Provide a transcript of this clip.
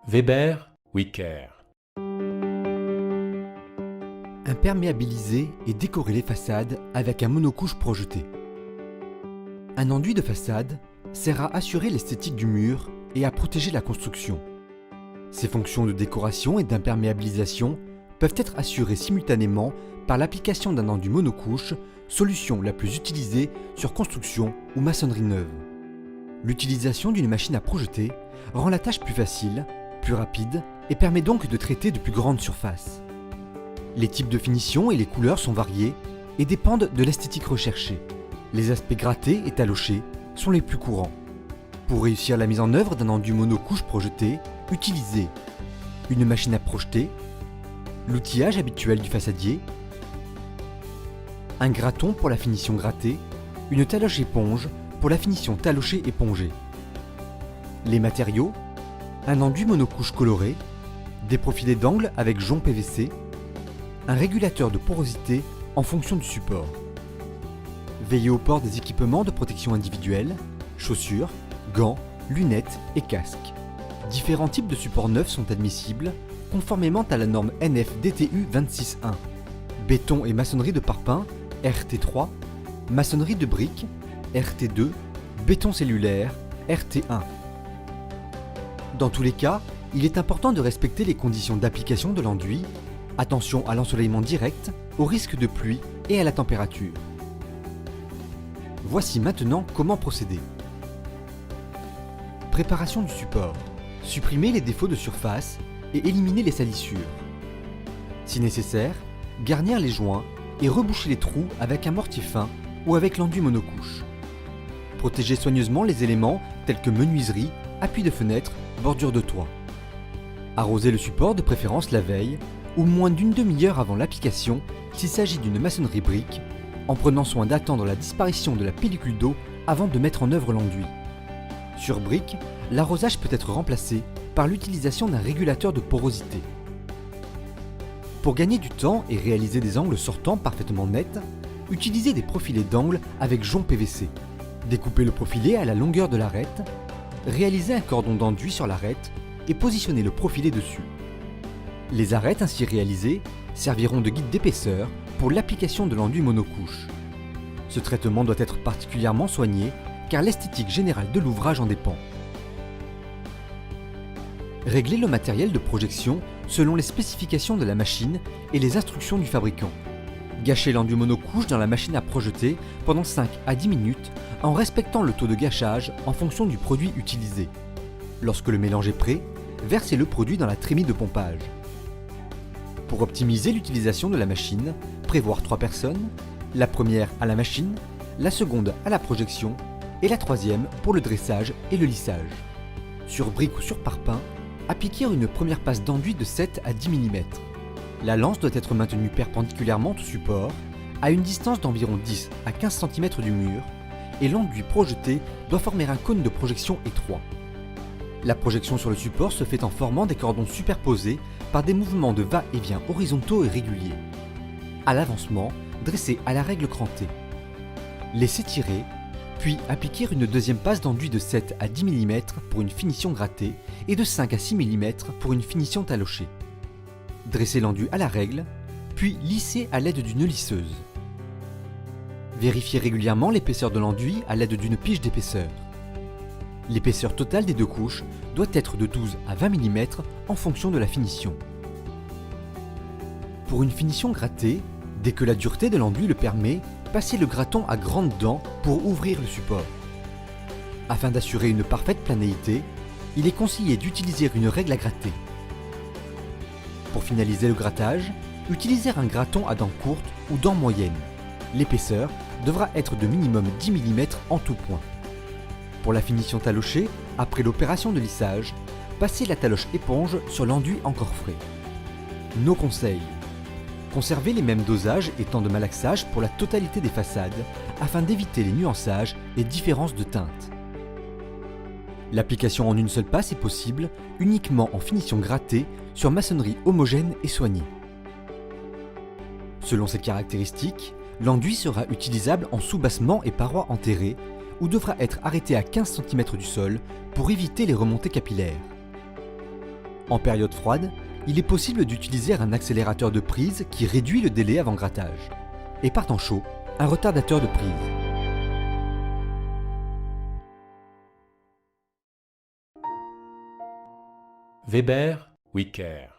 Weber, Wicker. Imperméabiliser et décorer les façades avec un monocouche projeté. Un enduit de façade sert à assurer l'esthétique du mur et à protéger la construction. Ses fonctions de décoration et d'imperméabilisation peuvent être assurées simultanément par l'application d'un enduit monocouche, solution la plus utilisée sur construction ou maçonnerie neuve. L'utilisation d'une machine à projeter rend la tâche plus facile, plus rapide et permet donc de traiter de plus grandes surfaces. Les types de finition et les couleurs sont variés et dépendent de l'esthétique recherchée. Les aspects grattés et talochés sont les plus courants. Pour réussir la mise en œuvre d'un enduit monocouche projeté, utilisez une machine à projeter, l'outillage habituel du façadier, un gratton pour la finition grattée, une taloche éponge pour la finition talochée épongée. Les matériaux, un enduit monocouche coloré, des profilés d'angle avec jonc PVC, un régulateur de porosité en fonction du support. Veillez au port des équipements de protection individuelle, chaussures, gants, lunettes et casques. Différents types de supports neufs sont admissibles, conformément à la norme NF-DTU 26.1. Béton et maçonnerie de parpaing, RT3, maçonnerie de briques, RT2, béton cellulaire, RT1. Dans tous les cas, il est important de respecter les conditions d'application de l'enduit. Attention à l'ensoleillement direct, au risque de pluie et à la température. Voici maintenant comment procéder. Préparation du support. Supprimez les défauts de surface et éliminer les salissures. Si nécessaire, garnir les joints et reboucher les trous avec un mortier fin ou avec l'enduit monocouche. Protégez soigneusement les éléments tels que menuiserie, appui de fenêtre, bordure de toit. Arrosez le support de préférence la veille ou moins d'une demi-heure avant l'application s'il s'agit d'une maçonnerie brique, en prenant soin d'attendre la disparition de la pellicule d'eau avant de mettre en œuvre l'enduit. Sur brique, l'arrosage peut être remplacé par l'utilisation d'un régulateur de porosité. Pour gagner du temps et réaliser des angles sortants parfaitement nets, utilisez des profilés d'angle avec jonc PVC. Découpez le profilé à la longueur de l'arête, réalisez un cordon d'enduit sur l'arête et positionnez le profilé dessus. Les arêtes ainsi réalisées serviront de guide d'épaisseur pour l'application de l'enduit monocouche. Ce traitement doit être particulièrement soigné car l'esthétique générale de l'ouvrage en dépend. Réglez le matériel de projection selon les spécifications de la machine et les instructions du fabricant. Gâchez l'enduit monocouche dans la machine à projeter pendant 5 à 10 minutes en respectant le taux de gâchage en fonction du produit utilisé. Lorsque le mélange est prêt, versez le produit dans la trémie de pompage. Pour optimiser l'utilisation de la machine, prévoir 3 personnes, la première à la machine, la seconde à la projection et la troisième pour le dressage et le lissage. Sur brique ou sur parpaing, appliquez une première passe d'enduit de 7 à 10 mm. La lance doit être maintenue perpendiculairement au support, à une distance d'environ 10 à 15 cm du mur, et l'enduit projeté doit former un cône de projection étroit. La projection sur le support se fait en formant des cordons superposés par des mouvements de va-et-vient horizontaux et réguliers. À l'avancement, dressez à la règle crantée. Laissez tirer, puis appliquer une deuxième passe d'enduit de 7 à 10 mm pour une finition grattée et de 5 à 6 mm pour une finition talochée. Dressez l'enduit à la règle, puis lissez à l'aide d'une lisseuse. Vérifiez régulièrement l'épaisseur de l'enduit à l'aide d'une pige d'épaisseur. L'épaisseur totale des deux couches doit être de 12 à 20 mm en fonction de la finition. Pour une finition grattée, dès que la dureté de l'enduit le permet, passez le gratton à grandes dents pour ouvrir le support. Afin d'assurer une parfaite planéité, il est conseillé d'utiliser une règle à gratter. Pour finaliser le grattage, utilisez un gratton à dents courtes ou dents moyennes. L'épaisseur devra être de minimum 10 mm en tout point. Pour la finition talochée, après l'opération de lissage, passez la taloche éponge sur l'enduit encore frais. Nos conseils: conservez les mêmes dosages et temps de malaxage pour la totalité des façades afin d'éviter les nuançages et différences de teinte. L'application en une seule passe est possible uniquement en finition grattée sur maçonnerie homogène et soignée. Selon ces caractéristiques, l'enduit sera utilisable en soubassement et parois enterrées ou devra être arrêté à 15 cm du sol pour éviter les remontées capillaires. En période froide, il est possible d'utiliser un accélérateur de prise qui réduit le délai avant grattage. Et par temps chaud, un retardateur de prise. Weber, Wicker.